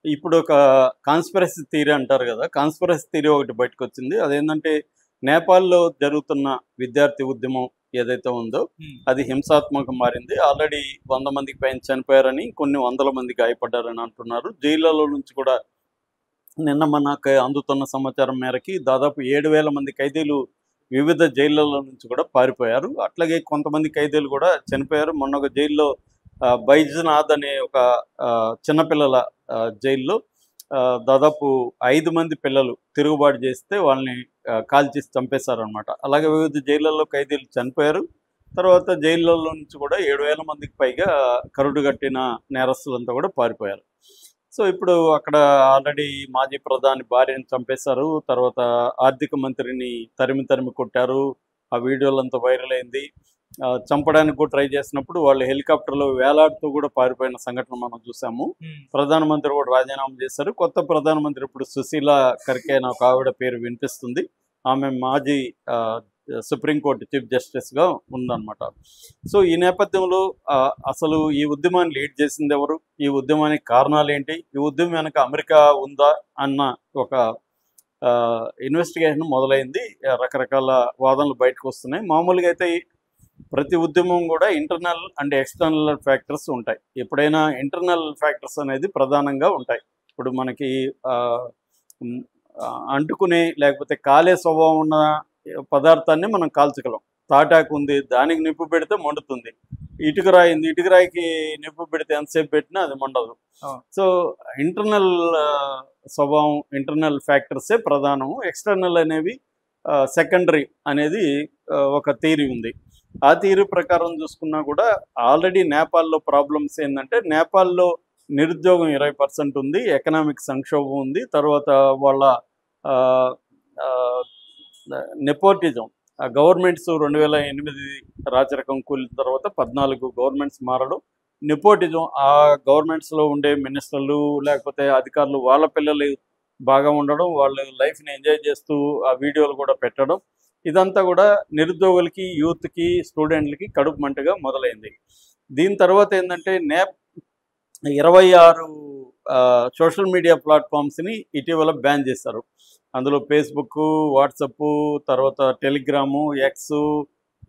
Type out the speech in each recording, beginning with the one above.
ఇప్పుడు ఒక conspiracy theory అంటారు కదా! కాన్స్పిరసీ థియరీ ఒకటి బయటకొచ్చింది. అదేంటంటే నేపాల్‌లో జరుగుతున్న విద్యార్థి ఉద్యమం ఏదైతే ఉందో హ్మ్. అది హింసాత్మకంగా మారింది. ఆల్రెడీ 100 మందికి పైన చనిపోయారని, కొన్ని వందల మంది గాయపడ్డారని అంటున్నారు. జైళ్ళలో నుంచి కూడా నిన్న మనకు అందుతున్న సమాచారం మేరకి దాదాపు 7,000 మంది ఖైదీలు వివిధ జైళ్ళలో నుంచి కూడా పారిపోయారు. అట్లాగే కొంతమంది ఖైదీలు కూడా చనిపోయారు. మొన్న ఒక జైల్లో బైజ్నాథ్ అనే ఒక చిన్నపిల్లల జైల్లో దాదాపు 5 మంది పిల్లలు తిరుగుబాటు చేస్తే వాళ్ళని కాల్చేసి చంపేశారనమాట. అలాగే వివిధ జైళ్ళల్లో ఖైదీలు చనిపోయారు. తర్వాత జైళ్ళలో నుంచి కూడా 7,000 మందికి పైగా కరుడుగట్టిన నేరస్తులంతా కూడా పారిపోయారు. సో ఇప్పుడు అక్కడ ఆల్రెడీ మాజీ ప్రధాని భార్యని చంపేశారు. తర్వాత ఆర్థిక మంత్రిని తరిమి తరిమి కొట్టారు. ఆ వీడియోలంతా వైరల్ అయింది. చంపడానికి కూడా ట్రై చేసినప్పుడు వాళ్ళు హెలికాప్టర్‌లో వేలాడుతూ కూడా పారిపోయిన సంఘటన మనం చూసాము. హ్మ్. ప్రధానమంత్రి కూడా రాజీనామా చేశారు. కొత్త ప్రధానమంత్రి ఇప్పుడు సుశీలా కర్కే అనే ఒక ఆవిడ పేరు వినిపిస్తుంది. ఆమె మాజీ సుప్రీంకోర్టు చీఫ్ జస్టిస్‌గా ఉందన్నమాట. సో ఈ నేపథ్యంలో అసలు ఈ ఉద్యమాన్ని లీడ్ చేసింది ఎవరు? ఈ ఉద్యమానికి కారణాలేంటి? ఈ ఉద్యమం వెనక అమెరికా ఉందా? అన్న ఒక ఇన్వెస్టిగేషన్ మొదలైంది. రకరకాల వాదనలు బయటకు వస్తున్నాయి. మామూలుగా అయితే ప్రతి ఉద్యమం కూడా ఇంటర్నల్ అండ్ ఎక్స్టర్నల్ ఫ్యాక్టర్స్ ఉంటాయి. ఎప్పుడైనా ఇంటర్నల్ ఫ్యాక్టర్స్ అనేది ప్రధానంగా ఉంటాయి. ఇప్పుడు మనకి అంటుకునే లేకపోతే కాలే స్వభావం ఉన్న పదార్థాన్ని మనం కాల్చగలం. తాటాకు ఉంది, దానికి నిప్పు పెడితే మండుతుంది. ఇటుక రాయి ఉంది, ఇటుక రాయికి నిప్పు పెడితే ఎంతసేపు పెట్టినా అది మండదు. సో ఇంటర్నల్ స్వభావం, ఇంటర్నల్ ఫ్యాక్టర్సే ప్రధానం. ఎక్స్టర్నల్ అనేవి సెకండరీ అనేది ఒక థియరీ ఉంది. ఆ థియరీ ప్రకారం చూసుకున్నా కూడా ఆల్రెడీ నేపాల్లో ప్రాబ్లమ్స్ ఏంటంటే, నేపాల్లో నిరుద్యోగం 20% ఉంది, ఎకనామిక్ సంక్షోభం ఉంది. తర్వాత వాళ్ళ నెపోటిజం, గవర్నమెంట్స్ 2008 రాచరికం కూలిన తర్వాత 14 గవర్నమెంట్స్ మారడం, నెపోటిజం, ఆ గవర్నమెంట్స్లో ఉండే మినిస్టర్లు లేకపోతే అధికారులు వాళ్ళ పిల్లలు బాగా ఉండడం, వాళ్ళ లైఫ్ని ఎంజాయ్ చేస్తూ ఆ వీడియోలు కూడా పెట్టడం, ఇదంతా కూడా నిరుద్యోగులకి, యూత్కి, స్టూడెంట్లకి కడుపు మంటగా మొదలైంది. దీని తర్వాత ఏంటంటే 26 సోషల్ మీడియా ప్లాట్ఫామ్స్ని ఇటీవల బ్యాన్ చేశారు. అందులో ఫేస్బుక్, వాట్సప్, తర్వాత టెలిగ్రాము, ఎక్స్,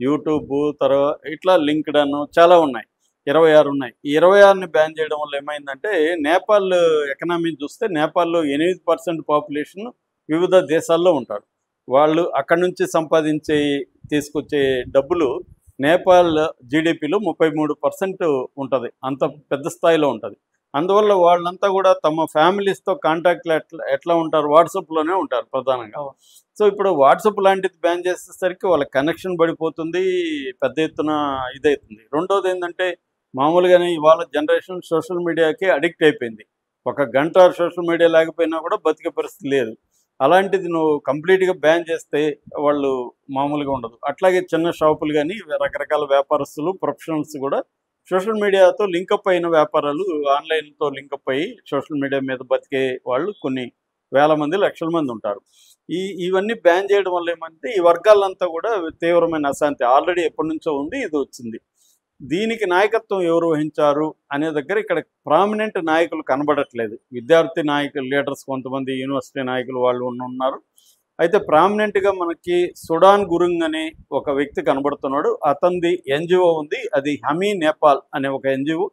యూట్యూబ్, తర్వాత ఇట్లా లింక్డ్ఇన్ చాలా ఉన్నాయి. 26 ఉన్నాయి. ఈ 26ని బ్యాన్ చేయడం వల్ల ఏమైందంటే, నేపాల్ ఎకనామీ చూస్తే నేపాల్లో 8% పాపులేషన్ వివిధ దేశాల్లో ఉంటారు. వాళ్ళు అక్కడి నుంచి తీసుకొచ్చే డబ్బులు నేపాల్ జీడిపిలో 33% ఉంటుంది. అంత పెద్ద స్థాయిలో ఉంటుంది. అందువల్ల వాళ్ళంతా కూడా తమ ఫ్యామిలీస్తో కాంటాక్ట్లో ఎట్లా ఉంటారు? వాట్సాప్లోనే ఉంటారు ప్రధానంగా. సో ఇప్పుడు వాట్సాప్ లాంటిది బ్యాన్ చేసేసరికి వాళ్ళ కనెక్షన్ పడిపోతుంది, పెద్ద ఎత్తున ఇదవుతుంది. రెండోది ఏంటంటే, మామూలుగానే ఇవాళ జనరేషన్ సోషల్ మీడియాకి అడిక్ట్ అయిపోయింది. ఒక గంట సోషల్ మీడియా లేకపోయినా కూడా బతికే పరిస్థితి లేదు. అలాంటిది నువ్వు కంప్లీట్గా బ్యాన్ చేస్తే వాళ్ళు మామూలుగా ఉండదు. అట్లాగే చిన్న షాపులు కానీ, రకరకాల వ్యాపారస్తులు, ప్రొఫెషనల్స్ కూడా సోషల్ మీడియాతో లింకప్ అయిన వ్యాపారాలు, ఆన్లైన్తో లింకప్ అయ్యి సోషల్ మీడియా మీద బతికే వాళ్ళు కొన్ని వేల మంది, లక్షల మంది ఉంటారు. ఇవన్నీ బ్యాన్ చేయడం వల్ల ఏమంటే, ఈ వర్గాలంతా కూడా తీవ్రమైన అశాంతి ఆల్రెడీ ఎప్పటి నుంచో ఉంది, ఇది వచ్చింది. దీనికి నాయకత్వం ఎవరు వహించారు అనే దగ్గర ఇక్కడ ప్రామినెంట్ నాయకులు కనబడట్లేదు. విద్యార్థి నాయకులు, లీడర్స్ కొంతమంది, యూనివర్సిటీ నాయకులు వాళ్ళు ఉన్నారు. అయితే ప్రామినెంట్గా మనకి సుడాన్ గురుంగ్ అనే ఒక వ్యక్తి కనబడుతున్నాడు. అతనిది ఎన్జిఓ ఉంది, అది హమీ నేపాల్ అనే ఒక ఎన్జిఓ.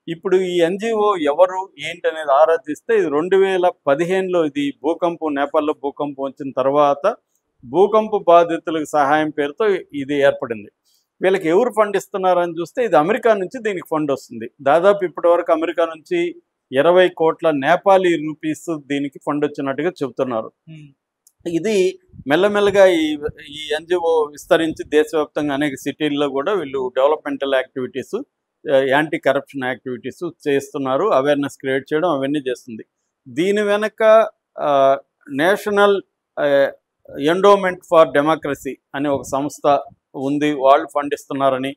ఇప్పుడు ఈ ఎన్జిఓ ఎవరు ఏంటి అనేది ఆరాధిస్తే, ఇది 2015లో ఇది నేపాల్లో భూకంపం వచ్చిన తర్వాత భూకంప బాధితులకు సహాయం పేరుతో ఇది ఏర్పడింది. వీళ్ళకి ఎవరు ఫండ్ ఇస్తున్నారని చూస్తే, ఇది అమెరికా నుంచి దీనికి ఫండ్ వస్తుంది. దాదాపు ఇప్పటి వరకు అమెరికా నుంచి 20 కోట్ల నేపాలీ రూపీస్ దీనికి ఫండ్ వచ్చినట్టుగా చెబుతున్నారు. ఇది మెల్లమెల్లగా ఈ ఎన్జిఓ విస్తరించి దేశవ్యాప్తంగా అనేక సిటీల్లో కూడా వీళ్ళు developmental activities, anti corruption activities చేస్తున్నారు. అవేర్నెస్ క్రియేట్ చేయడం అవన్నీ చేస్తుంది. దీని వెనక నేషనల్ ఎండోమెంట్ ఫర్ డెమోక్రసీ అనే ఒక సంస్థ ఉంది, వాళ్ళు ఫండ్ ఇస్తున్నారని.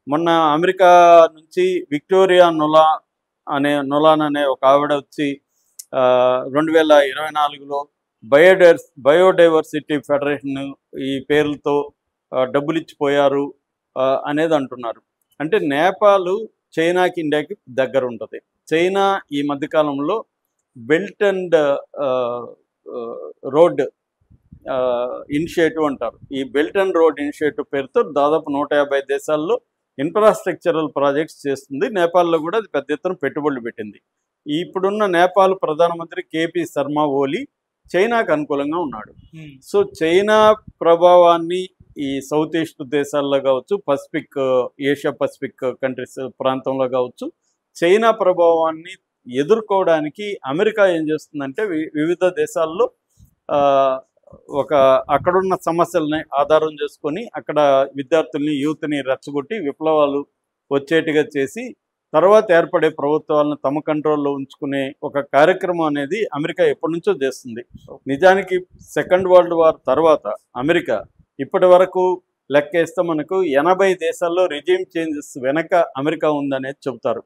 మొన్న అమెరికా నుంచి విక్టోరియా నొలాన్ అనే ఒక ఆవిడ వచ్చి 2024లో బయోడైవర్సిటీ ఫెడరేషన్ ఈ పేర్లతో డబ్బులు ఇచ్చిపోయారు అనేది అంటున్నారు. అంటే నేపాల్ చైనాకి, ఇండియాకి దగ్గర ఉంటుంది. చైనా ఈ మధ్యకాలంలో బెల్ట్ అండ్ రోడ్ ఇనిషియేటివ్ అంటారు. ఈ బెల్ట్ అండ్ రోడ్ ఇనిషియేటివ్ పేరుతో దాదాపు 150 దేశాల్లో ఇన్ఫ్రాస్ట్రక్చరల్ ప్రాజెక్ట్స్ చేస్తుంది. నేపాల్లో కూడా అది పెద్ద ఎత్తున పెట్టుబడులు పెట్టింది. ఇప్పుడున్న నేపాల్ ప్రధానమంత్రి కేపీ శర్మ ఓలీ చైనాకు అనుకూలంగా ఉన్నాడు. సో చైనా ప్రభావాన్ని ఈ సౌత్ ఈస్ట్ దేశాల్లో కావచ్చు, పసిఫిక్ ఏషియా పసిఫిక్ కంట్రీస్ ప్రాంతంలో కావచ్చు, చైనా ప్రభావాన్ని ఎదుర్కోవడానికి అమెరికా ఏం చేస్తుందంటే వివిధ దేశాల్లో అక్కడున్న సమస్యలని ఆధారం చేసుకొని అక్కడ విద్యార్థుల్ని యూత్ని రెచ్చగొట్టి విప్లవాలు వచ్చేట్టుగా చేసి తర్వాత ఏర్పడే ప్రభుత్వాలను తమ కంట్రోల్లో ఉంచుకునే ఒక కార్యక్రమం అనేది అమెరికా ఎప్పటి నుంచో చేస్తుంది. నిజానికి సెకండ్ వరల్డ్ వార్ తర్వాత అమెరికా ఇప్పటి వరకు లెక్కేస్తే మనకు 80 దేశాల్లో రిజిమ్ చేంజెస్ వెనక అమెరికా ఉందనేది చెబుతారు.